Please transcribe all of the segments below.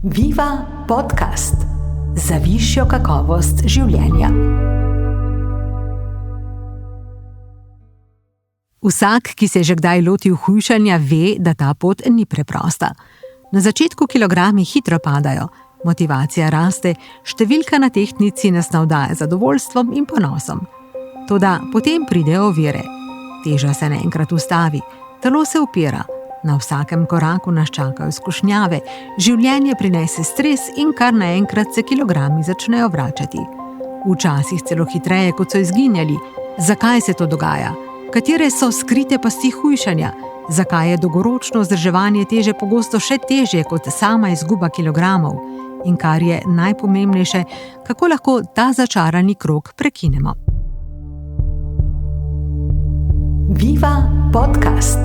Viva podcast za višjo kakovost življenja. Vsak, ki se je že kdaj lotil hujšanja, ve, da ta pot ni preprosta. Na začetku kilogrami hitro padajo, motivacija raste, številka na tehtnici nas navdaja zadovoljstvom in ponosom. Toda potem pridejo ovire. Teža se naenkrat ustavi, telo se upira, na vsakem koraku nas čakajo skušnjave, življenje prinese stres in kar naenkrat se kilogrami začnejo vračati. Včasih celo hitreje, kot so izginjali. Zakaj se to dogaja? Katere so skrite pasti hujšanja? Zakaj je dolgoročno vzdrževanje teže pogosto še težje kot sama izguba kilogramov? In kar je najpomembnejše, kako lahko ta začarani krog prekinemo? Viva podcast!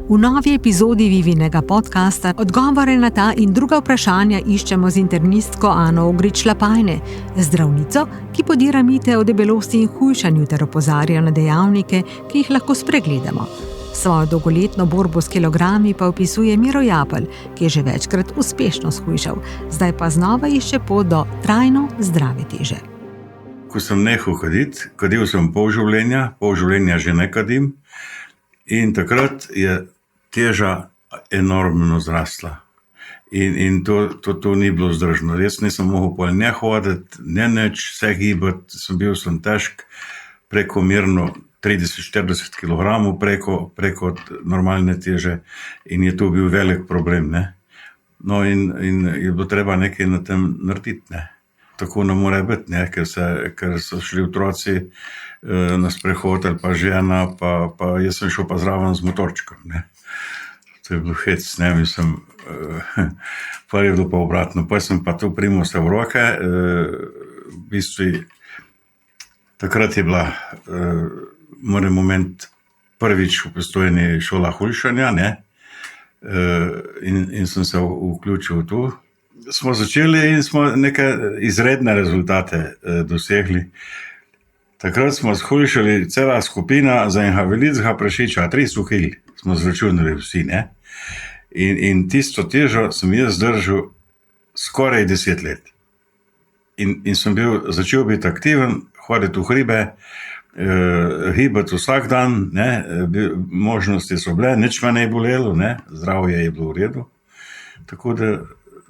V novi epizodi Vivinega podcasta odgovore na ta in druga vprašanja iščemo z internistko Ano Ogrič-Lapajne, zdravnico, ki podira mite o debelosti in hujšanju ter opozarja na dejavnike, ki jih lahko spregledamo. Svojo dolgoletno borbo s kilogrami pa opisuje Miro Japelj, ki je že večkrat uspešno shujšal, zdaj pa znova išče pot do trajno zdrave teže. Ko sem nehal kadil sem pol življenja že ne kadim in takrat je teža enormno zrasla. In to ni bilo vzdržno. Jaz nisem mogel pol ne hoditi, ne nič, vse gibati, sem težk, prekomerno 30-40 kg preko normalne teže in je to bil velik problem, ne. No in je bilo treba nekaj na tem narediti, ne. Tako ne more biti, ne, ker so šli otroci na sprehod ali pa žena, pa jaz sem šel pa zraven z motorčkom, ne. To je bilo hec, ne, mislim, pa je bilo pa obratno. Pa sem pa to primal se v roke, v bistvu takrat je bila, moram moment, prvič v Postojni šola hujšanja, ne, in sem se vključil v to. Smo začeli in smo neke izredne rezultate dosegli. Takrat smo shujšali cela skupina za invalidskega prašiča, 300 kg smo zračunali vsi, ne. In tisto težo sem jaz zdržal skoraj 10 let. In sem začel biti aktiven, hoditi v hribe, gibati vsak dan, ne, možnosti so bile, nič me ne je bolelo, ne, zdravje je bilo v redu. Tako da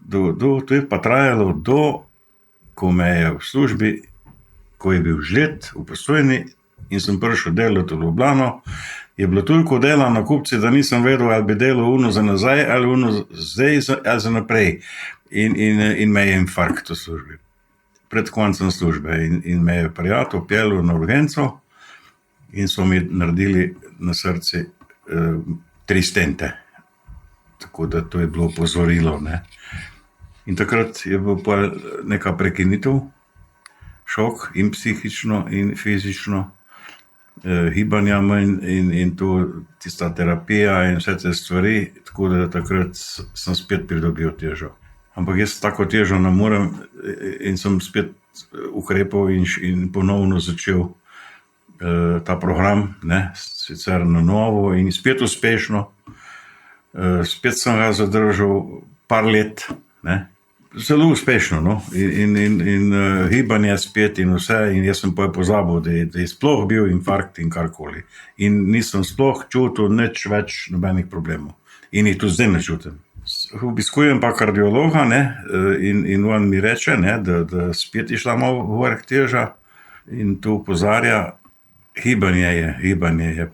to je pa trajalo ko me je v službi, ko je bil žled v Postojni in sem prišel delati v Ljubljano, je bilo toliko dela na kupci, da nisem vedel, ali bi delal uno za nazaj, ali uno zdaj, ali za naprej. In me je infarkt v službi. Pred koncem službe. In me je prijatelj peljal na urgenco in so mi naredili na srcu 3 stente. Tako da to je bilo opozorilo, ne. In takrat je bil pa neka prekinitev, šok in psihično in fizično, gibanja manj in tista terapija in vse te stvari, tako da takrat sem spet pridobil težo. Ampak jaz tako težo ne morem in sem spet ukrepal in ponovno začel ta program, ne, sicer na novo in spet uspešno. Spet sem ga zadržal par let, ne. Zelo uspešno, no, in gibanje spet in vse, in jaz sem pa pozabil, da je sploh bil infarkt in karkoli. In nisem sploh čutil nič več nobenih problemov. In jih tudi zdaj ne čutim. Obiskujem pa kardiologa, ne, in on mi reče, ne, da spet je šla malo vrh teža in to opozarja, gibanje je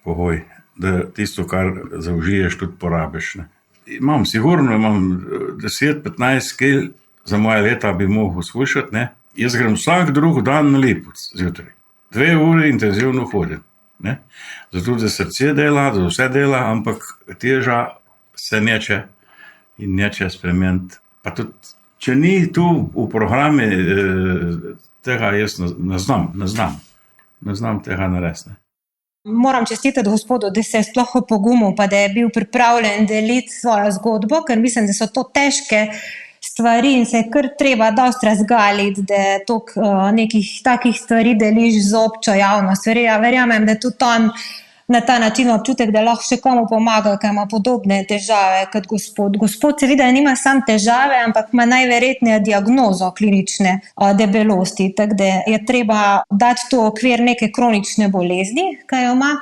pogoj, da tisto, kar zaužiješ, tudi porabiš, ne. Sigurno imam 10-15 kil, za moje leta bi mogel shujšati, ne. Jaz grem vsak drug dan na Lipovec zjutraj. 2 ure intenzivno hodim, ne. Zato, da srce dela, da vse dela, ampak teža se neče spremeniti. Pa tudi, če ni tu v programe, tega jaz ne znam tega narediti. Moram čestitati gospodu, da se je sploh opogumil, pa da je bil pripravljen deliti svojo zgodbo, ker mislim, da so to težke stvari in se je kar treba dosti razgaliti, da toliko nekih takih stvari deliš z občo javnost. Ja, verjamem, da tudi on na ta način občutek, da lahko še komu pomaga, ki ima podobne težave kot gospod. Gospod seveda nima sam težave, ampak ima najverjetneje diagnozo klinične debelosti, tako da je treba dati to okvir neke kronične bolezni, ki jo ima.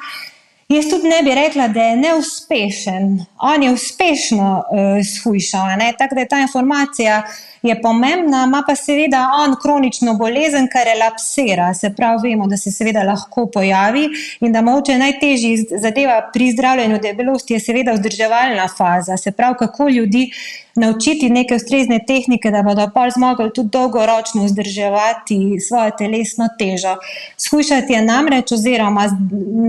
Jaz tudi ne bi rekla, da je neuspešen. On je uspešno shujšal, tako da ta informacija je pomembna, ima pa seveda on kronično bolezen, kar relapsira. Se pravi, vemo, da se seveda lahko pojavi in da mogoče najtežji zadeva pri zdravljenju debelosti je seveda vzdrževalna faza. Se pravi, kako ljudi naučiti neke ustrezne tehnike, da bodo pol zmogli tudi dolgoročno vzdrževati svojo telesno težo. Shujšati je namreč oziroma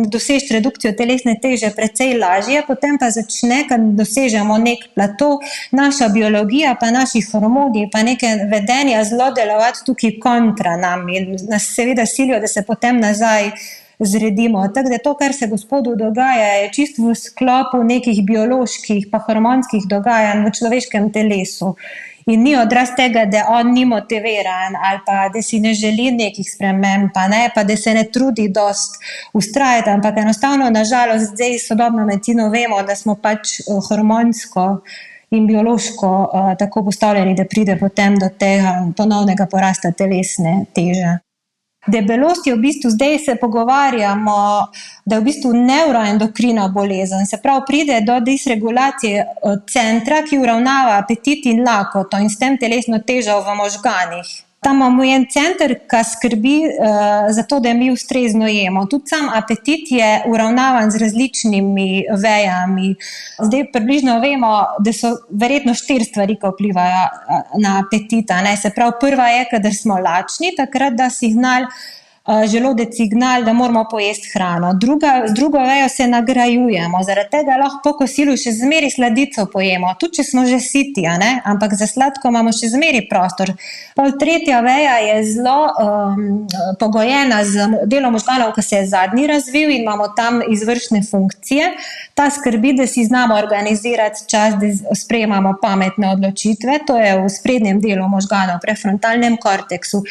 doseči redukcijo telesne teže precej lažje, potem pa začne, kad dosežemo nek plato, naša biologija pa naši hormoni pa neke vedenja zelo delovati tukaj kontra nam in nas seveda silijo, da se potem nazaj zredimo. Tako da to, kar se gospodu dogaja, je čisto v sklopu nekih bioloških pa hormonskih dogajanj v človeškem telesu. In ni odraz tega, da on ni motiviran ali pa da si ne želi nekih sprememb, pa da se ne trudi dost ustrajati, ampak enostavno, nažalost, zdaj sodobno medicino vemo, da smo pač hormonsko in biološko tako postavljeni, da pride potem do tega ponovnega porasta telesne teže. Debelost je v bistvu, zdaj se pogovarjamo, da je v bistvu neuroendokrina bolezen, se pravi pride do disregulacije centra, ki uravnava apetit in lakoto in s tem telesno težo v možganih. Tam imamo en center, ki skrbi za to, da mi ustrezno jemo. Tudi sam apetit je uravnavan z različnimi vejami. Zdaj približno vemo, da so verjetno 4 stvari, ki vplivajo na apetit. Se pravi, prva je, kadar smo lačni, takrat da signal, želodec signal, da moramo pojesti hrano. Z drugo vejo se nagrajujemo, zaradi tega lahko po kosilu še zmeri sladico pojemo, tudi če smo že siti, ampak za sladko imamo še zmeri prostor. Pol tretja veja je zelo pogojena z delom možganov, ki se je zadnji razvil in imamo tam izvršne funkcije. Ta skrbi, da si znamo organizirati čas, da sprejemamo pametne odločitve, to je v sprednjem delu možganov, prefrontalnem korteksu.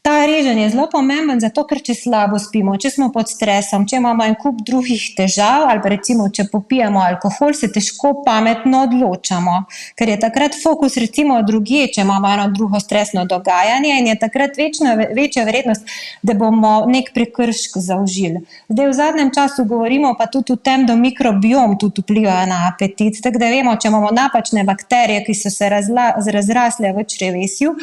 Ta reženj je zelo pomemben, zato ker če slabo spimo, če smo pod stresom, če imamo en kup drugih težav ali pa recimo, če popijemo alkohol, se težko pametno odločamo, ker je takrat fokus recimo drugje, če imamo eno drugo stresno dogajanje in je takrat večja verjetnost, da bomo nek prekršek zaužili. Zdaj v zadnjem času govorimo pa tudi o tem, da mikrobiom tudi vpliva na apetit, tako da vemo, če imamo napačne bakterije, ki so se razrasle v črevesju,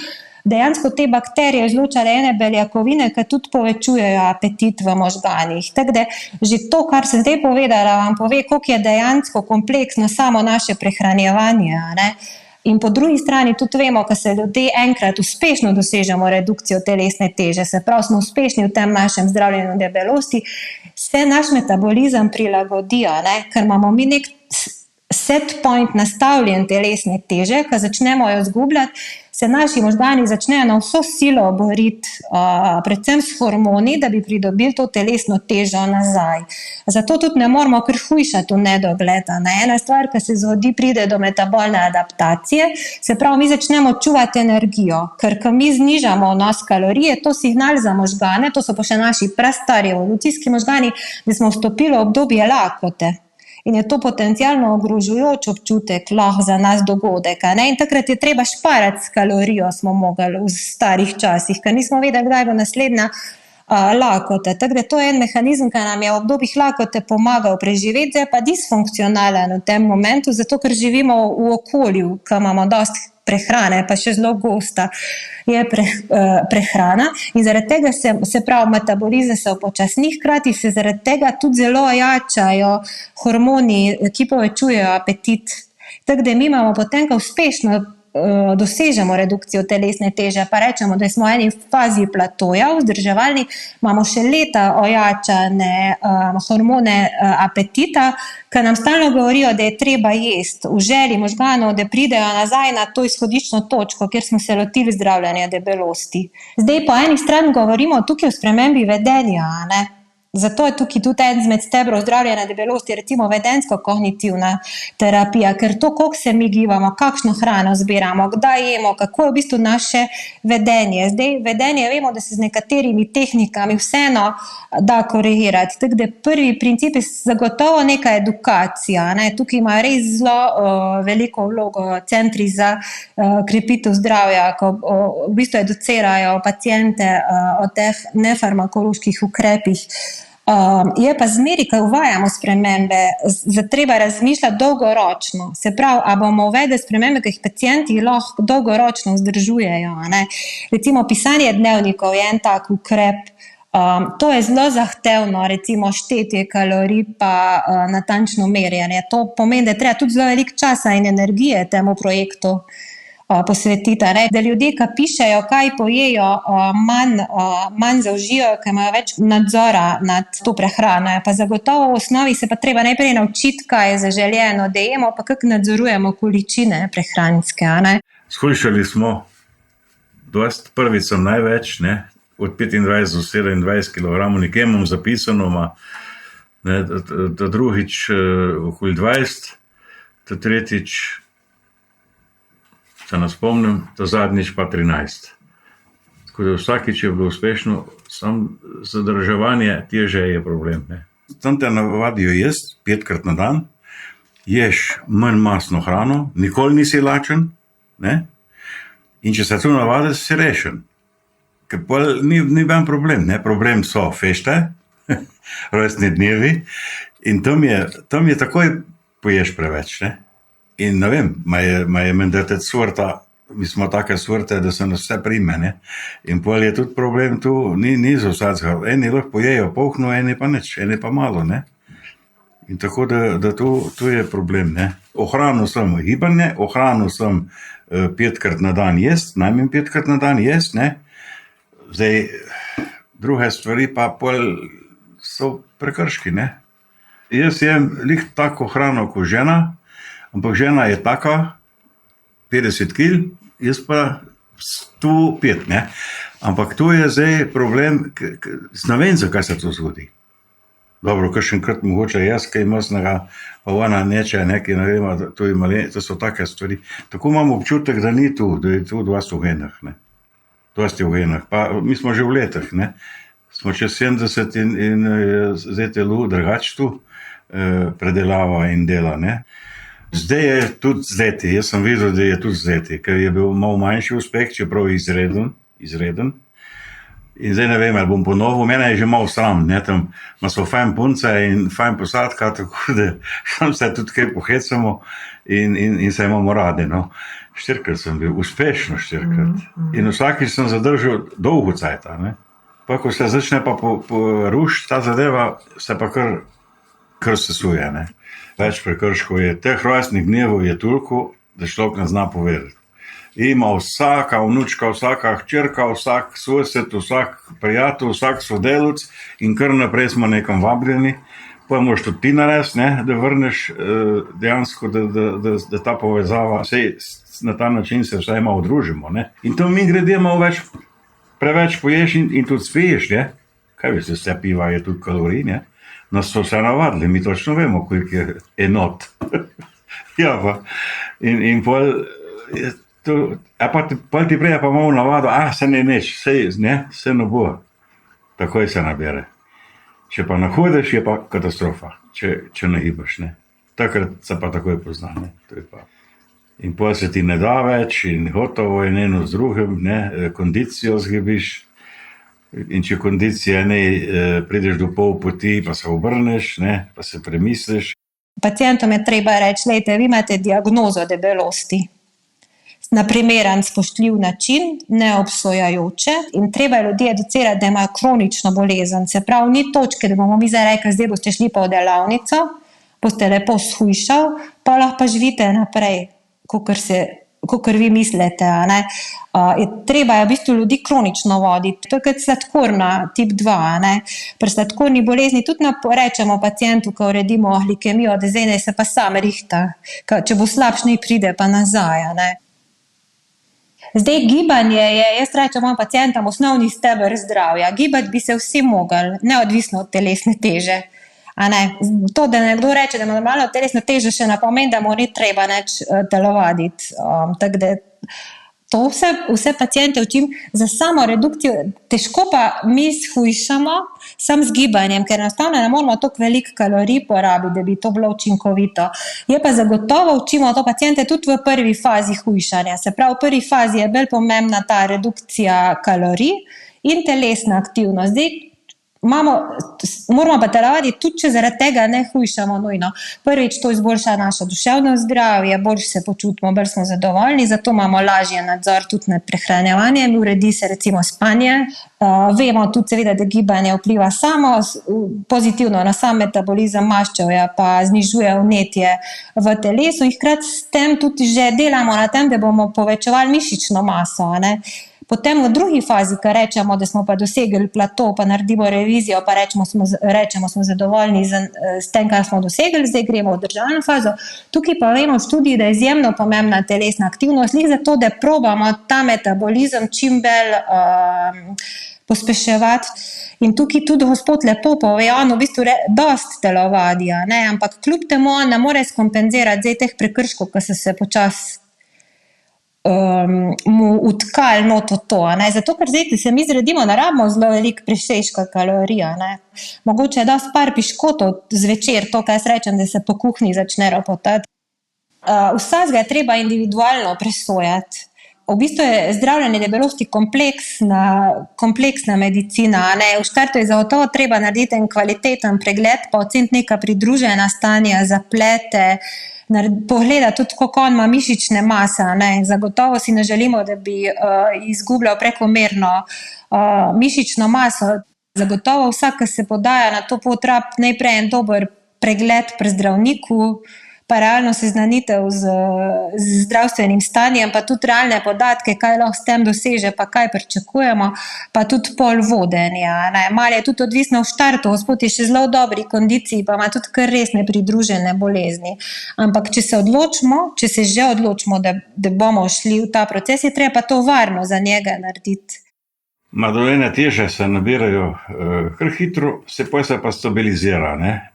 dejansko te bakterije izločale ene beljakovine, ki tudi povečujejo apetit v možganih. Tako da že to, kar sem zdaj povedala, vam pove, koliko je dejansko kompleksno samo naše prehranjevanje. In po drugi strani tudi vemo, ko se ljudje enkrat uspešno dosežemo redukcijo telesne teže, se pravi, smo uspešni v tem našem zdravljenju debelosti, se naš metabolizem prilagodi, ker imamo mi nek set point nastavljen telesne teže, ko začnemo jo zgubljati, se naši možgani začnejo na vso silo boriti, predvsem s hormoni, da bi pridobili to telesno težo nazaj. Zato tudi ne moramo kar hujšati v nedogled. Ena stvar, ki se zgodi, pride do metabolne adaptacije, se pravi, mi začnemo čuvati energijo, ker ko mi znižamo vnos kalorije, to signal za možgane, to so pa še naši prastari evolucijski možgani, da smo vstopili v obdobje lakote. In je to potencialno ogrožujoč občutek lahko za nas dogodek. In takrat je treba šparati s kalorijo, smo mogli v starih časih, ker nismo vedeli, kdaj bo naslednja lakote. Tako da to je en mehanizem, ki nam je v obdobjih lakote pomagal preživeti, zdaj pa disfunkcionalen v tem momentu, zato ker živimo v okolju, ki imamo dosti prehrane, pa še zelo gosta je prehrana in zaradi tega se pravi metabolizem se upočasni, hkrati se zaradi tega tudi zelo ojačajo hormoni, ki povečujejo apetit. Tako da mi imamo potem, ko uspešno dosežemo redukcijo telesne teže, pa rečemo, da smo v eni fazi platoja, vzdrževalni, imamo še leta ojačane hormone apetita, ki nam stalno govorijo, da je treba jesti, v želji možganov, da pridejo nazaj na to izhodiščno točko, kjer smo se lotili zdravljenja debelosti. Zdaj po eni strani govorimo tukaj o spremembi vedenja, Zato je tukaj tudi en izmed stebrov zdravljenja debelosti, recimo vedensko-kognitivna terapija, ker to, koliko se mi gibamo, kakšno hrano zbiramo, kdaj jemo, kako je v bistvu naše vedenje. Zdaj, vedenje vemo, da se z nekaterimi tehnikami vseeno da korigirati. Tako da prvi princip je zagotovo neka edukacija. Ne? Tukaj imajo res zelo veliko vlogo centri za krepitev zdravja, ko v bistvu educirajo paciente o teh nefarmakoloških ukrepih. Je pa zmeri, ko uvajamo spremembe, treba razmišljati dolgoročno. Se pravi, a bomo uvedli spremembe, ki jih pacienti lahko dolgoročno vzdržujejo. Ne? Recimo pisanje dnevnikov je en tak ukrep. To je zelo zahtevno, recimo štetje kalorij pa natančno merjenje. To pomeni, da je treba tudi zelo veliko časa in energije temu projektu posvetiti, ne? Da ljudje, ki pišejo, kaj pojejo, manj zaužijo, ker imajo več nadzora nad to prehrano. Pa zagotovo v osnovi se pa treba najprej naučiti, kaj je zaželjeno, da jemo, pa kako nadzorujemo količine prehranske. Ne? Skušali smo, prvič sem največ, ne? Od 25 do 27 kg, nekje imam zapisano, da drugič okoli 20, da tretjič, se ne spomnim, da zadnjič pa 13. Tako da vsakič je bilo uspešno, samo zadrževanje teže je problem. Ne. Tam te navadijo jesti 5-krat na dan, ješ manj masno hrano, nikoli nisi lačen, ne? In če se tu navadiš, si rešen. Ker pa ni ben problem, ne? Problem so fešte, rojstni dnevi in tam je takoj poješ preveč, ne? In ne vem, ma je mendete sorta, mi smo take sorte, da se nas vse prime, ne? In pol je tudi problem tu, ni za vsakega. Eni lahko pojejo polhno, eni pa nič, eni pa malo, ne? In tako da tu je problem, ne? Ohranil sem gibanje, ohranil sem 5-krat na dan jest, najmanj 5-krat na dan jest, ne? Zdaj, druge stvari pa pol so prekrški, ne? Jaz jem lih tako hrano kot žena, ampak žena je taka, 50 kg, jaz pa 105, ne? Ampak tu je zdaj problem, ne vem, zakaj se to zgodi. Dobro, kakšenkrat mogoče jaz, kaj masnega, pa ona neče nekaj, ne vem, to so take stvari. Tako imam občutek, da ni tu, da je tu dosti v genah, ne? Dosti v genah, pa mi smo že v letih, ne? Smo čez 70 in zdaj telo drugače tu predelava in dela, ne? Zdaj je tudi zdeti, jaz sem videl, da je tudi zdeti, ker je bil malo manjši uspeh, čeprav izreden. In zdaj ne vem, ali bom ponovil, mene je že malo sram, ne, tam so fajn punce in fajn posadka, tako da se tudi kaj pohecamo in se imamo radi, no. 4-krat sem bil, uspešno 4-krat. In vsakič sem zadržal dolgo cajta, ne. Pa ko se začne pa rušiti ta zadeva, se pa kar sesuje, ne. Več prekrškov je, teh rojstnih dnevov je toliko, da človek ne zna povedati. Ima vsaka vnučka, vsaka hčerka, vsak sosed, vsak prijatelj, vsak sodelavec in kar naprej smo nekam vabljeni. Pa moraš tudi ti narediti, ne, da vrneš dejansko, da ta povezava, na ta način se vsaj malo družimo. Ne. In to mi grede malo preveč poješ in tudi spiješ, ne. Kaj veste, vse piva je tudi kalorij, ne. Nas so se navadili, mi točno vemo, koliko je enot. Ja, pa. In pol ti prej pa malo navado, se ne neč, se ne bo. Takoj se nabere. Če pa nahodiš, je pa katastrofa, če ne gibaš, ne. Takrat se pa takoj pozna, ne. To je pa. In pol se ti ne da več in gotovo je eno z drugim, ne, kondicijo zgibiš. In če kondicija ne, prideš do pol poti, pa se obrneš, ne, pa se premisliš. Pacientom je treba reči, lejte, vi imate diagnozo debelosti. Na primeren, spoštljiv način, neobsojajoče in treba ljudi educirati, da imajo kronično bolezen. Se pravi, ni točke, da bomo mi zdaj rekli, zdaj boste šli pa v delavnico, boste lepo shujšal, pa lahko pa živite naprej, kakor vi mislite, ne. Je treba v bistvu ljudi kronično voditi. To je kot sladkorna tip 2, ne. Pri sladkorni bolezni tudi rečemo pacientu, ko uredimo glikemijo, da zdaj se pa sam rihta. Če bo slabš, ne pride pa nazaj, ne. Zdaj, gibanje je, jaz rečem mojim pacientom, osnovni steber zdravja. Gibati bi se vsi mogli, neodvisno od telesne teže. A ne? To, da nekdo reče, da ima normalno telesno težo, še ne pomeni, da mu ni treba nič telovaditi. Tako da to vse paciente učim za samo redukcijo. Težko pa mi shujšamo sam z gibanjem, ker enostavno ne moramo toliko veliko kalorij porabiti, da bi to bilo učinkovito. Je pa zagotovo učimo to paciente tudi v prvi fazi hujšanja. Se pravi, v prvi fazi je bolj pomembna ta redukcija kalorij in telesna aktivnost. Zdaj, moramo pa telovaditi tudi, če zaradi tega ne hujšamo nujno. Prvič, to izboljša naše duševno zdravje, bolj se počutimo, bolj smo zadovoljni, zato imamo lažje nadzor tudi nad prehranjevanjem, uredi se recimo spanje. Vemo tudi seveda, da gibanje vpliva samo pozitivno na sam metabolizem maščevja, pa znižuje vnetje v telesu in hkrati s tem tudi že delamo na tem, da bomo povečevali mišično maso, ne? Potem v drugi fazi, ko rečemo, da smo pa dosegli plato, pa naredimo revizijo, pa rečemo, smo zadovoljni s tem, kar smo dosegli, zdaj gremo v državno fazo. Tukaj pa vemo v študiji, da je izjemno pomembna telesna aktivnost, zato da probamo ta metabolizem čim bolj pospeševati. In tukaj tudi gospod lepo pove, on v bistvu dosti telovadi, ne? Ampak kljub temu on ne more skompenzirati zdaj teh prekrškov, ki so se počasi mu utkali noto to, ne? Zato, ker zdaj, se mi zredimo, ne rabimo zelo veliko presežka kalorija, ne? Mogoče je dosti par piškotov zvečer, to, kaj jaz rečem, da se po kuhinji začne ropotati. Vsakega je treba individualno presojati. V bistvu je zdravljenje debelosti kompleksna medicina, ne? V štartu je zagotovo treba narediti en kvaliteten pregled, pa oceniti neka pridružena stanja, zaplete, pogleda tudi, koliko on ima mišične mase, ne? Zagotovo si ne želimo, da bi izgubljal prekomerno mišično maso. Zagotovo vsak, ki se podaja na to pot, rabi najprej en dober pregled pri zdravniku, pa realno seznanitev z zdravstvenim stanjem, pa tudi realne podatke, kaj lahko s tem doseže, pa kaj pričakujemo, pa tudi pol vodenja. Malo je tudi odvisno v štartu, gospod je še zelo v dobri kondiciji, pa ima tudi kar resne pridružene bolezni. Ampak če se že odločimo, da bomo šli v ta proces, je treba pa to varno za njega narediti. Določene teže se nabirajo kar hitro, se pa stabilizira, ne?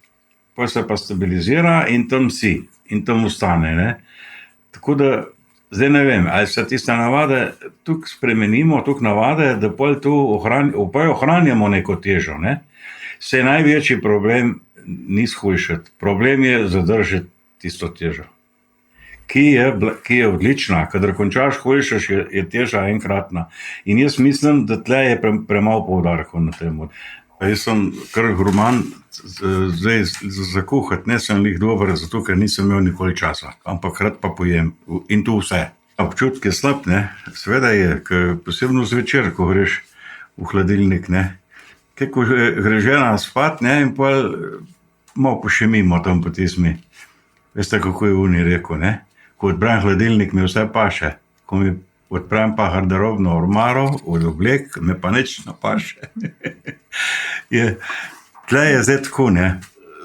Se pa stabilizira in tam si, in tam ostane, ne? Tako da, zdaj ne vem, ali se tiste navade tukaj spremenimo, tukaj navade, da ohranjamo neko težo, ne? Se največji problem ni shujšati, problem je zadržati tisto težo, ki je odlična, kadar končaš hujšaš, je teža enkratna. In jaz mislim, da tle je premalo poudarkov na tem. Jaz sem kar gruman, zdaj za kuhati nisem lih dober, zato ker nisem imel nikoli časa, ampak rad pa pojem in to vse. Občutek je slab, ne? Seveda je, posebno zvečer, ko greš v hladilnik, ne? Ko greš žena spat, ne? In pa malo pošemimo tam po tismi. Veste, kako je Uni rekel, ne? Ko odprem hladilnik, mi vse paše. Ko mi odprem pa garderobno ormaro od oblek, me pa nič ne paše. Tle je zdaj tako, ne?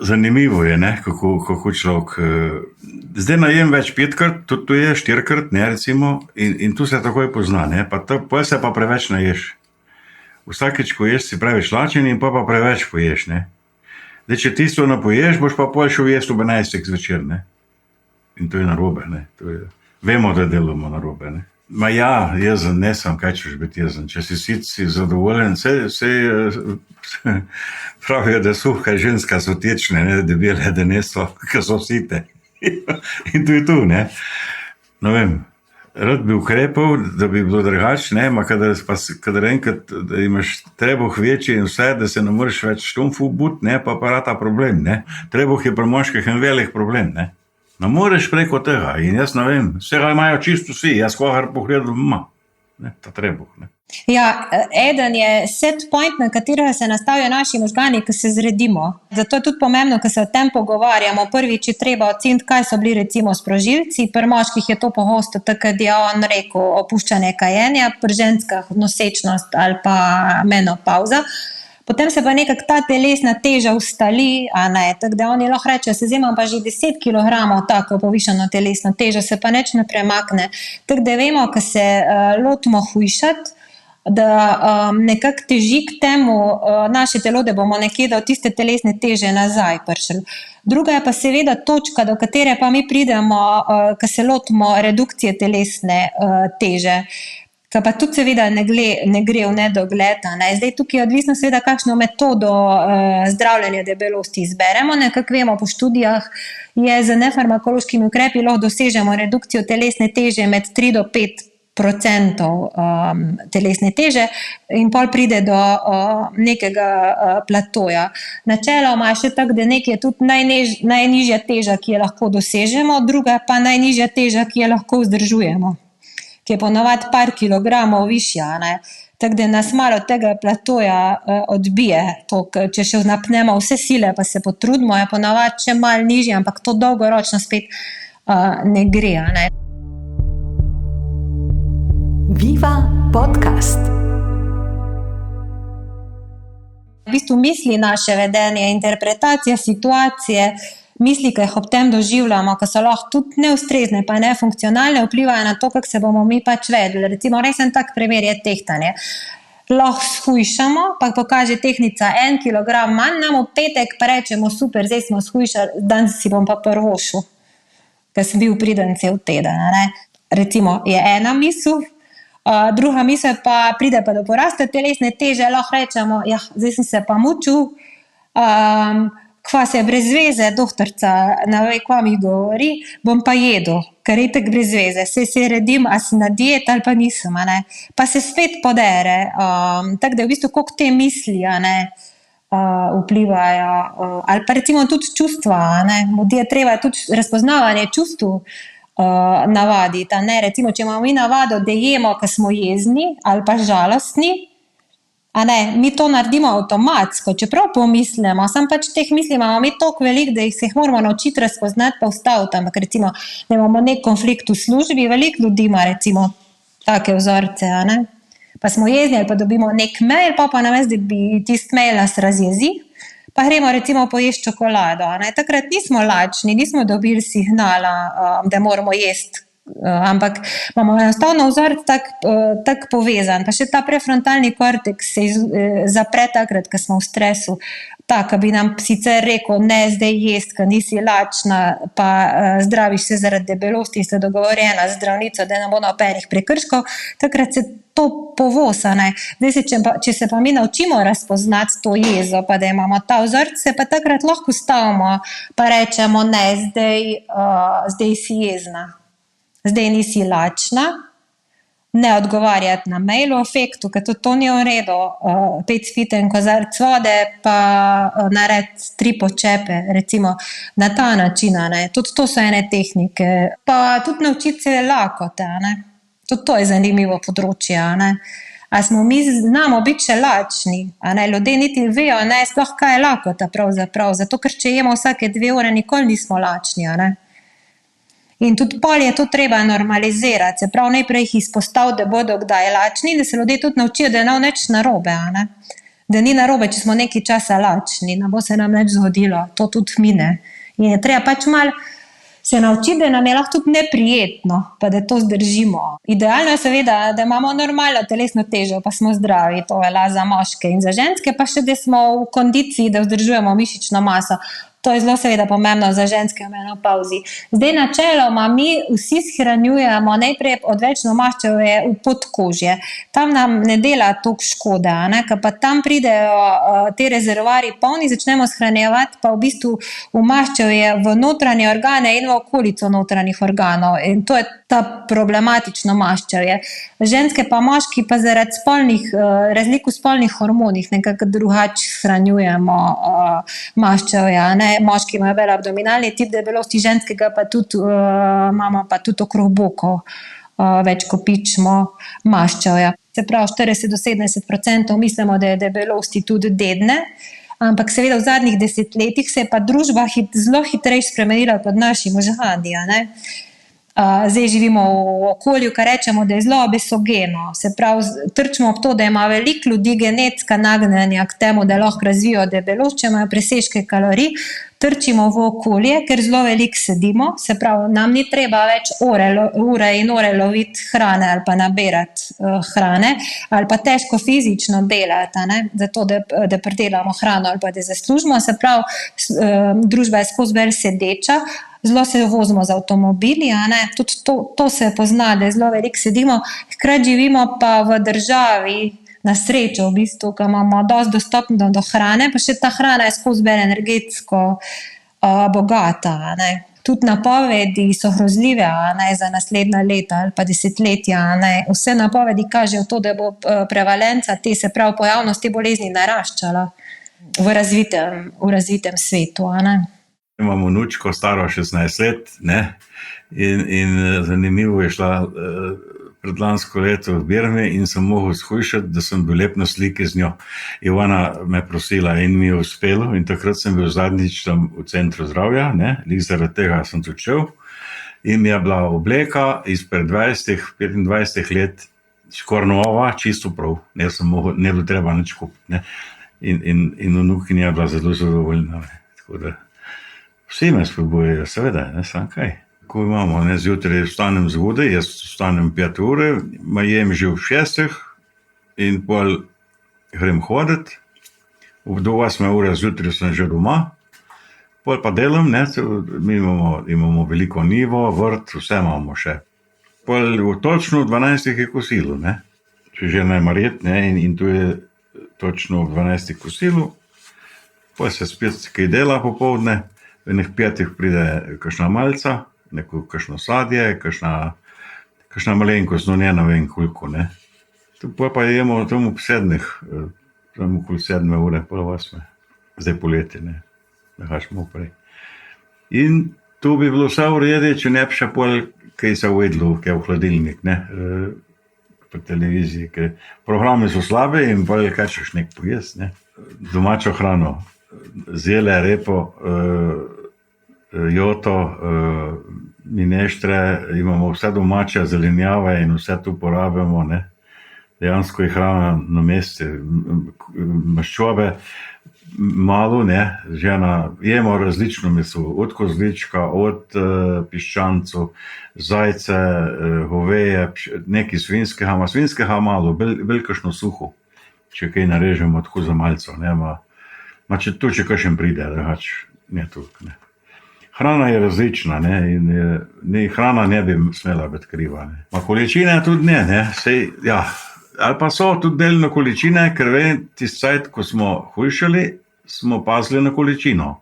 Zanimivo je, ne? Kako človek. Zdaj najem več 5krat, tudi to je 4krat, ne, recimo, in tu se takoj pozna, ne? Pa se pa preveč naješ. Vsakeč, ko ješ, si preveč lačen in pa preveč poješ, ne? Zdaj, če tisto ne poješ, boš pa pol šel jesti ob 11 zvečer, ne? In to je narobe, ne? Vemo, da delamo narobe, ne? Jezen, ne sem, kaj češ biti jezen. Če si zadovoljen, pravijo, da suha ženska so tečne, ne, debele, da ne so, ki so site. In to je tu, ne. No vem, rad bi ukrepal, da bi bilo drugače, ne, kadar enkrat, da imaš trebuh večji in vse, da se ne moreš več štumfu obut, ne, pa rata problem, ne. Trebuh je pri moških en velik problem, ne. Ne moreš preko tega in jaz ne vem, vsega imajo čisto vsi, jaz kogar pogledam ima, ne, ta trebuh, ne. Ja, eden je set point, na katerega se nastavijo naši možgani, ko se zredimo. Zato je tudi pomembno, ko se o tem pogovarjamo. Prvič je treba oceniti, kaj so bili recimo sprožilci. Pri moških je to pogosto, tako da je on rekel opuščanje kajenja, pri ženskah nosečnost ali pa menopauza. Potem se pa nekako ta telesna teža ustali, tako da oni lahko rečejo, se imam pa že 10 kg tako povišano telesno težo, se pa nič ne premakne. Tako da vemo, ko se lotimo hujšati, da nekako teži k temu naše telo, da bomo nekje do tiste telesne teže nazaj prišli. Druga je pa seveda točka, do katere pa mi pridemo, ko se lotimo redukcije telesne teže, ki pa tudi seveda ne gre v nedogled. Zdaj tukaj je odvisno seveda, kakšno metodo zdravljenja debelosti izberemo. Nekako vemo po študijah, je z nefarmakološkimi ukrepi lahko dosežemo redukcijo telesne teže med 3 do 5% telesne teže in pol pride do nekega platoja. Načeloma je še tako, da nekaj je tudi najnižja teža, ki jo lahko dosežemo, druga pa najnižja teža, ki jo lahko vzdržujemo, ki je ponovadi par kilogramov višja. Tako da nas malo tega platoja odbije. Če še napnemo vse sile, pa se potrudimo, je ponovadi še malo nižje, ampak to dolgoročno spet ne gre. Viva podcast. V bistvu misli naše vedenje, interpretacija situacije, misli, ki jih ob tem doživljamo, ki so lahko tudi neustrezne, pa nefunkcionalne, vplivajo na to, kako se bomo mi pač vedeli. Recimo, resen tak primer je tehtanje. Lahko shujšamo, pa pokaže tehnica 1 kilogram manj, nam v petek pa rečemo, super, zdaj smo shujšali, danes si bom pa prvošil, ker sem bil priden cel teden. Recimo, je ena misel. Druga misel pa pride pa do porasta telesne teže, lahko rečemo, ja, zdaj sem se pa mučil, kva se je brez veze, doktorica ne ve, kva mi govori, bom pa jedel, ker je tako brez veze, se redim, a sem na diet ali pa nisem, pa se spet podere, tako da je v bistvu koliko te misli vplivajo, ali pa recimo tudi čustva, ljudje je treba tudi razpoznavanje čustv navaditi, recimo, če imamo mi navado, da jemo, ko smo jezni ali pa žalostni, mi to naredimo avtomatsko, čeprav pomislimo, samo pač teh misli imamo mi toliko veliko, da se jih moramo naučiti razpoznati pa ustaviti, ampak recimo, da imamo nek konflikt v službi, veliko ljudi ima recimo take vzorce, pa smo jezni ali pa dobimo nek mail, pa namesto, da bi tist mail nas razjezi, pa gremo recimo pojesti čokolado. Takrat nismo lačni, nismo dobili signala, da moramo jesti, ampak imamo enostavno vzorec tak povezan. Pa še ta prefrontalni korteks se zapre takrat, ko smo v stresu. Tako bi nam sicer rekel, ne zdaj jesti, ker nisi lačna, pa zdraviš se zaradi debelosti in ste dogovorjena z zdravnico, da ne bo nobenih prekrškov, takrat se to povosa. Zdaj če se pa mi naučimo razpoznati to jezo, pa da imamo ta vzorec, se pa takrat lahko ustavimo, pa rečemo, ne, zdaj si jezna, zdaj nisi lačna, ne odgovarjati na mail v efektu, ker to ni v redu, 5 spite en kozarec vode, pa narediti 3 počepe, recimo na ta način, tudi to so ene tehnike, pa tudi naučiti se lakote, tudi to je zanimivo področje, a smo mi znamo biti še lačni, ljudje niti vejo, sploh kaj je lakota pravzaprav, zato ker če jemo vsake 2 ure, nikoli nismo lačni, In tudi pol je to treba normalizirati, se pravi najprej jih izpostaviti, da bodo kdaj lačni, da se ljudje tudi naučijo, da je nič narobe, da ni narobe, če smo nekaj časa lačni, ne bo se nam nič zgodilo, to tudi mine. In je treba pač malo se naučiti, da nam je lahko tudi neprijetno, pa da to zdržimo. Idealno je seveda, da imamo normalno telesno težo, pa smo zdravi, to velja za moške in za ženske, pa še da smo v kondiciji, da vzdržujemo mišično maso. To je zelo seveda pomembno za ženske v menopavzi. Zdaj načeloma mi vsi shranjujemo najprej odvečno maščevje v podkožje. Tam nam ne dela toliko škode, ker pa tam pridejo te rezervoarji polni, začnemo shranjevati pa v bistvu v maščevje v notranje organe in v okolico notranjih organov. In to je ta problematično maščevje. Ženske pa moški pa zaradi razlik v spolnih hormonih nekako drugače shranjujemo maščevje, Moški imajo bolj abdominalni tip debelosti, ženskega pa tudi imamo pa tudi okrog bokov več kopičimo maščevja. Se pravi, 40 do 70% mislimo, da je debelosti tudi dedne, ampak seveda v zadnjih desetletjih se je pa družba zelo hitreje spremenila kot naši možgani. Zdaj živimo v okolju, kar rečemo, da je zelo obesogeno. Se pravi, trčimo ob to, da ima veliko ljudi genetska nagnjenja k temu, da lahko razvijo debelost, če imajo presežke kalorij, trčimo v okolje, ker zelo veliko sedimo, se pravi, nam ni treba več ure in ure loviti hrane ali pa nabirati hrane, ali pa težko fizično delati, zato da pridelamo hrano ali pa da zaslužimo, se pravi, družba je skozi bolj sedeča, zelo se vozimo z avtomobili, tudi to se pozna, da zelo veliko sedimo, hkrati živimo pa v državi, na srečo v bistvu, ko imamo dosti dostopno do hrane, pa še ta hrana je skozi bolj energetsko bogata, Tudi napovedi so grozljive, za naslednja leta ali pa desetletja, Vse napovedi kažejo to, da bo prevalenca te, se pravi, pojavnost te bolezni naraščala v razvitem svetu, Imamo vnučko, staro 16 let, ne? In zanimivo je šla predlansko leto v Birmi in sem mogel shujšati, da sem bil lep na sliki z njo. Ivana me prosila in mi je uspelo in takrat sem bil zadnjič tam v centru zdravja, lik zaradi tega sem tudi šel in mi je bila obleka izpred 20-25 let skoraj nova, čisto prav, ne bilo treba nič kupiti. In vnukinja je bila zelo zadovoljna. Tako da vsi me spodbujajo, seveda, sam kaj. Ko imamo, zjutraj vstanem zgodaj, jaz vstanem 5 ure, jem že v 6 in pol grem hoditi, do 8 ure zjutraj sem že doma, pol pa delam, mi imamo veliko njivo, vrt, vse imamo še. Pol točno v 12 je kosilo, če že najmarjet, in tu je točno v 12 kosilo, pol se spet kaj dela popoldne, v enih 5 pride kakšna malca, kakšno sadje, kakšna malenkost, no ne vem koliko, Pol pa jemo tam ob 7, tam okoli 7 ure, pol 8, zdaj poletje, da hašmo prej. In to bi bilo vse v redu, če ne bi še pol kaj se uvedlo, kaj v hladilnik, po televiziji, ker programi so slabe in pol kaj češ nek pojesti, Domačo hrano, zele, repo, joto, mineštre, imamo vse domače, zelenjave in vse to porabimo, Dejansko je hrana na mestu, maščobe malo, žena, jemo različno meso, od kozlička, od piščancov, zajce, goveje, nekaj svinjskega malo, bolj kakšno suho, če kaj narežemo tako za malco, če kakšen pride, ne toliko, Hrana je različna, in hrana ne bi smela biti kriva. Količine tudi ne, ali pa so tudi delno količine, ker vem, tisti cajt, ko smo hujšali, smo pazili na količino.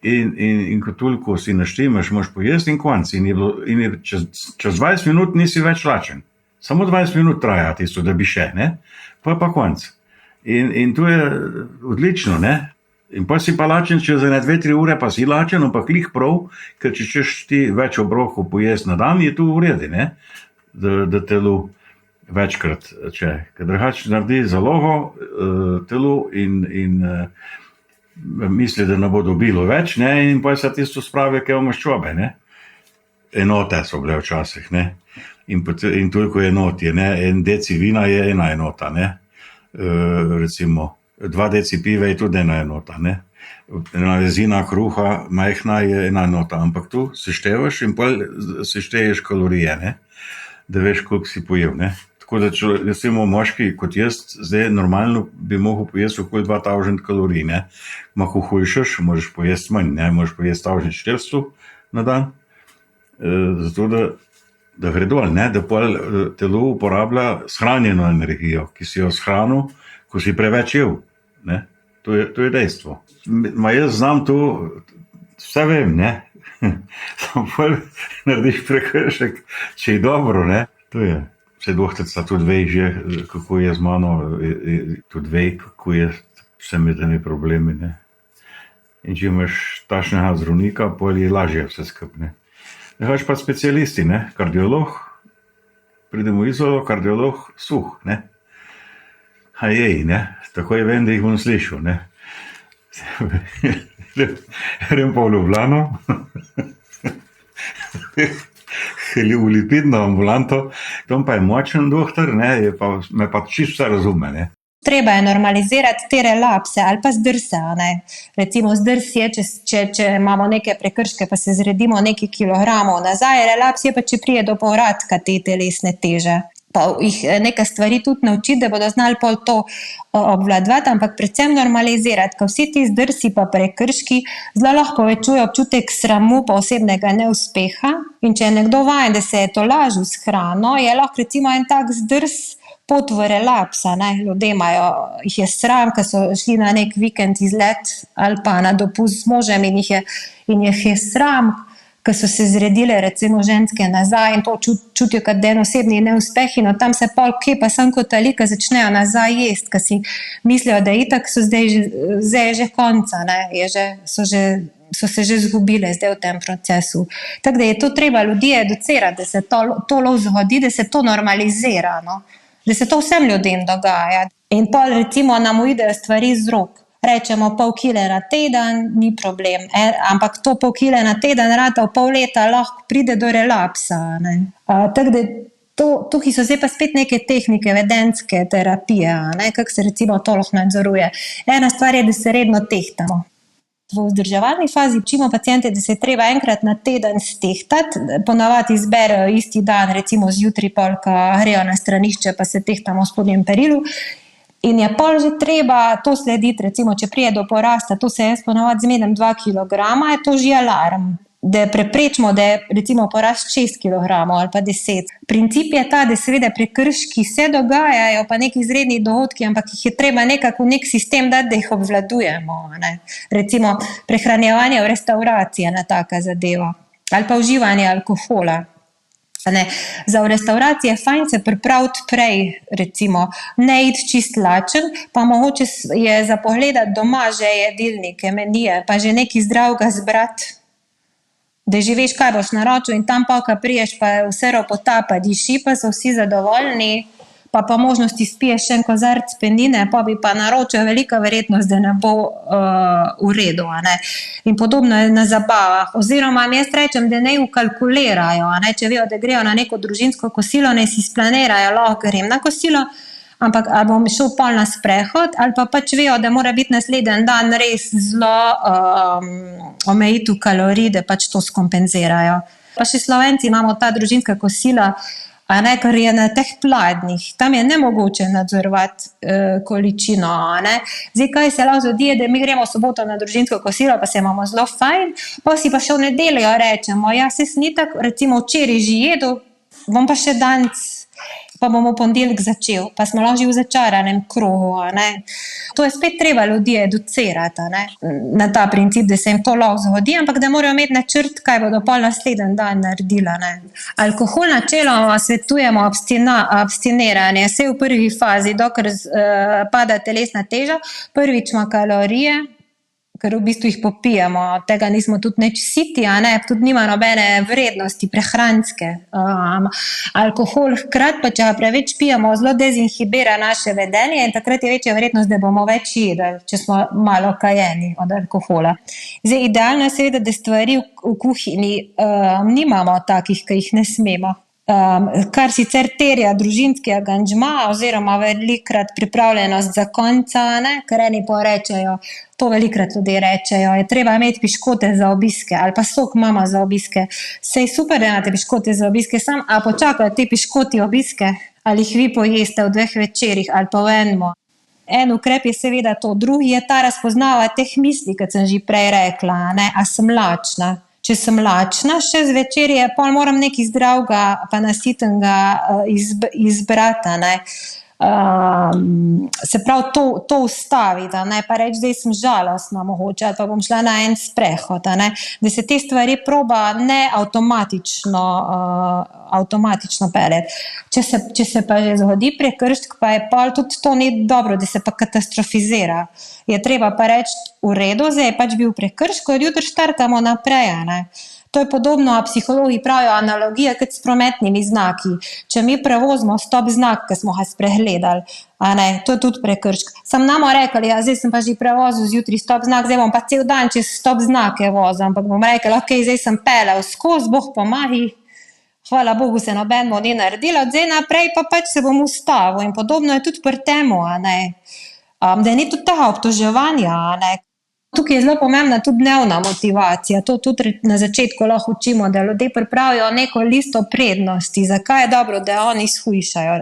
In ko toliko si naštimaš, moš pojesti in konc. In čez 20 minut nisi več lačen. Samo 20 minut traja tisto, da bi še, pa konc. In to je odlično, In pa si pa lačen, če za 2-3 ure pa si lačen, ampak glih prav, ker če češ ti več obrokov pojesti na dan, je to v redu, da telo večkrat če. Ker drugače naredi zalogo telo in misli, da ne bo dobilo več, in pa se tisto spravi, kaj v maščobe, Enote so bile včasih, in toliko enot je, en deci vina je ena enota, recimo. 2 deci pive je tudi ena enota, Ena vezina kruha, majhna je ena enota, ampak tu seštevaš in pol sešteješ kalorije, da veš, koliko si pojel, Tako da, če recimo moški kot jaz, zdaj normalno bi mogel pojesti okoli 2000 kalorij, Ko hujšaš, moraš pojesti manj, moraš pojesti 1400 na dan, zato da gre dol, da pol telo uporablja shranjeno energijo, ki si jo shranil, ko si preveč jev. To je dejstvo. Jaz znam to, vse vem, Sam pol narediš prekršek, če je dobro, To je. Vse dohtica tudi ve že, kako je z mano, tudi ve, kako je vse med temi problemi, In če imaš takšnega zdravnika, pol je lažje vse skupaj, Nehaš pa specialisti, kardiolog, pridemo v Izolo, kardiolog, suh, takoj vem, da jih bom slišal, Grem pa v Ljubljano, v lipidno ambulanto, tam pa je močen doktor, ne, me pa čisto razume. Ne. Treba je normalizirati te relapse ali pa zdrse. Ne? Recimo zdrs je, če imamo neke prekrške, pa se zredimo nekaj kilogramov nazaj, relaps je pa, če prije do povratka te telesne teže. Pa jih nekaj stvari tudi naučiti, da bodo znali pol to obvladovati, ampak predvsem normalizirati, ker vsi ti zdrsi pa prekrški zelo lahko povečujejo občutek sramu pa osebnega neuspeha. In če je nekdo vajen, da se je tolažil s hrano, je lahko recimo en tak zdrs pot v relapsa. Ljudje jih je sram, ker so šli na nek vikend izlet ali pa na dopust z možem in jih je sram, ker so se zredile recimo ženske nazaj in to čutijo kot den osebni neuspeh in tam se pol kje pa sam kot alika začnejo nazaj jesti, ker si mislijo, da itak so zdaj je že konca, so se že zgubile zdaj v tem procesu. Tako da je to treba ljudi educirati, da se to zgodi, da se to normalizira, no? Da se to vsem ljudem dogaja. In pol recimo nam uidejo stvari z rok. Rečemo pol kile na teden, ni problem. Ampak to pol kile na teden rata v pol leta lahko pride do relapsa. Tako da tukaj so zdaj pa spet neke tehnike vedenske terapije, kako se recimo to lahko nadzoruje. Ena stvar je, da se redno tehtamo. V vzdrževalni fazi učimo paciente, da se je treba enkrat na teden stehtati, ponavadi izberejo isti dan, recimo zjutraj pol, ko grejo na stranišče, pa se tehtamo v spodnjem perilu. In je pol že treba to slediti, recimo, če prije do porasta, to se jaz ponavadi zmedem 2 kilograma, je to že alarm, da preprečimo, da je recimo porast 6 kilogramov ali pa 10. Princip je ta, da seveda prekrški se dogajajo, pa neki izredni dogodki, ampak jih je treba nekako v nek sistem dati, da jih obvladujemo. Recimo prehranjevanje v restavraciji je ena taka zadeva, ali pa uživanje alkohola. Za v restavraciji je fajn se pripraviti prej, recimo, ne iti čist lačen, pa mogoče je za pogledati doma že jedilnike, menije, pa že nekaj zdravega zbrati, da že veš, kaj boš naročil in tam pa, ko priješ, pa je vse ropota, pa diši, pa so vsi zadovoljni, pa možnosti spiješ še en kozarc penine, pa bi pa naročil velika verjetnost, da ne bo v redu. In podobno je na zabavah. Oziroma, jaz rečem, da ne ukalkulirajo, če vejo, da grejo na neko družinsko kosilo, ne si splanirajo, lahko grem na kosilo, ampak ali bom šel pol na sprehod, ali pa pač vejo, da mora biti naslednji dan res zelo omejitev kalorij, da pač to skompenzirajo. Pa še Slovenci imamo ta družinska kosila, ker je na teh pladnjih, tam je nemogoče nadzorovati količino. Zdaj, kaj se lahko zgodi, da mi gremo v soboto na družinsko kosilo, pa se imamo zelo fajn, pa si pa še v nedeljo rečemo, ja, se ni tako, recimo včeraj že jedel, bom pa še danes, pa bomo v ponedeljek začel, pa smo lahko že v začaranem krogu. To je spet treba ljudi educirati na ta princip, da se jim to lahko zgodi, ampak da morajo imeti načrt, kaj bodo pol naslednji dan naredila. Alkohol načeloma svetujemo abstiniranje, vse v prvi fazi, dokler pada telesna teža, prvič ima kalorije, ker v bistvu jih popijemo, od tega nismo tudi neč siti, tudi nima nobene vrednosti prehranske. Alkohol hkrati pa, če ga preveč pijemo, zelo dezinhibira naše vedenje in takrat je večja vrednost, da bomo več jedli, če smo malo kajeni od alkohola. Zdaj, idealno je seveda, da stvari v kuhinji nimamo takih, ki jih ne smemo. Kar sicer terja družinski angažma oziroma velikrat pripravljenost za konca, ker eni porečejo, to velikrat ljudje rečejo, je treba imeti piškote za obiske ali pa sok mama za obiske. Sej super, da imate piškote za obiske, a počakajo te piškoti obiske, ali jih vi pojeste v 2 večerih ali pa v enem. En ukrep je seveda to, drugi je ta razpoznava teh misli, kot sem že prej rekla, a sem lačna. Če sem lačna, še zvečer je, pol moram nekaj zdravega pa nasitnega izbrati, se pravi to ustaviti, pa reči, zdaj sem žalostna mogoče, ali pa bom šla na en sprehod, da se te stvari proba ne avtomatično peljati. Če se pa že zgodi prekršek, pa je pol tudi to ni dobro, da se pa katastrofizira. Je treba pa reči, v redu, zdaj je pač bil prekršek, od jutri štartamo naprej. To je podobno, psihologi pravijo analogija kot s prometnimi znaki. Če mi prevozimo stop znak, ki smo ga spregledali, to je tudi prekršek. Sam nam rekli, ja, zdaj sem pa že prevozil zjutraj stop znak, zdaj bom pa cel dan čez stop znake vozil, ampak bom rekel, ok, zdaj sem peljal skozi, Bog pomahi, hvala Bogu se nobenemu ni naredilo, zdaj naprej pa pač se bom ustavil in podobno je tudi pri temu, a ne. Da ni tudi tega obtoževanja, a ne. Tukaj je zelo pomembna tudi dnevna motivacija, to tudi na začetku lahko učimo, da ljudje pripravijo neko listo prednosti, zakaj je dobro, da oni shujšajo.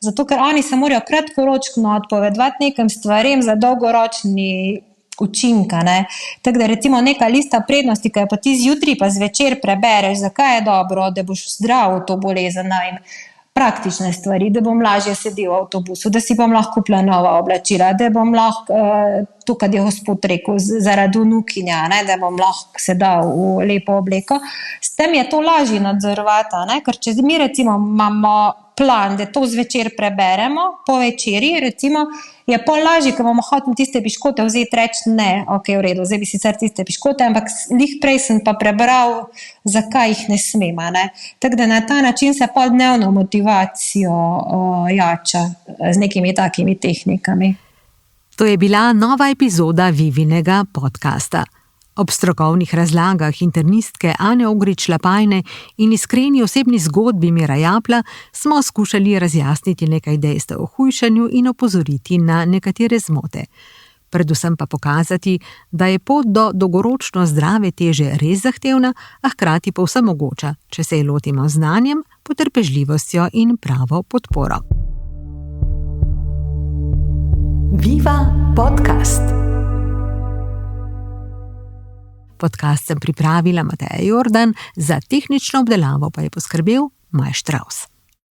Zato, ker oni se morajo kratkoročno odpovedovati nekim stvarem za dolgoročni učinka, ne. Tako da recimo neka lista prednosti, ki jo pa ti zjutraj pa zvečer prebereš, zakaj je dobro, da boš zdrav to bolezen, in praktične stvari, da bom lažje sedel v avtobusu, da si bom lahko kupila nova oblačila, da bom lahko, to, kar je gospod rekel, zaradi vnukinja, ne, da bom lahko se dal v lepo obleko. S tem je to lažje nadzorovati, ne, ker če mi recimo imamo plan, da to zvečer preberemo, po večeri recimo, je pol lažje, ker bomo hoteli tiste piškote vzeti, reči ne, ok, v redu, zdaj bi sicer tiste piškote, ampak lih prej sem pa prebral, zakaj jih ne smem, ne. Tako da na ta način se pol dnevno motivacijo jača z nekimi takimi tehnikami. To je bila nova epizoda Vivinega podcasta. Ob strokovnih razlagah internistke Ane Ogrič-Lapajne in iskreni osebni zgodbi Mira Japla smo skušali razjasniti nekaj dejstev o hujšanju in opozoriti na nekatere zmote. Predvsem pa pokazati, da je pot do dolgoročno zdrave teže res zahtevna, a hkrati povsem mogoča, če se je lotimo z znanjem, potrpežljivostjo in pravo podporo. Viva podcast! Podcast sem pripravila Mateja Jordan, za tehnično obdelavo pa je poskrbel Maj Štravs.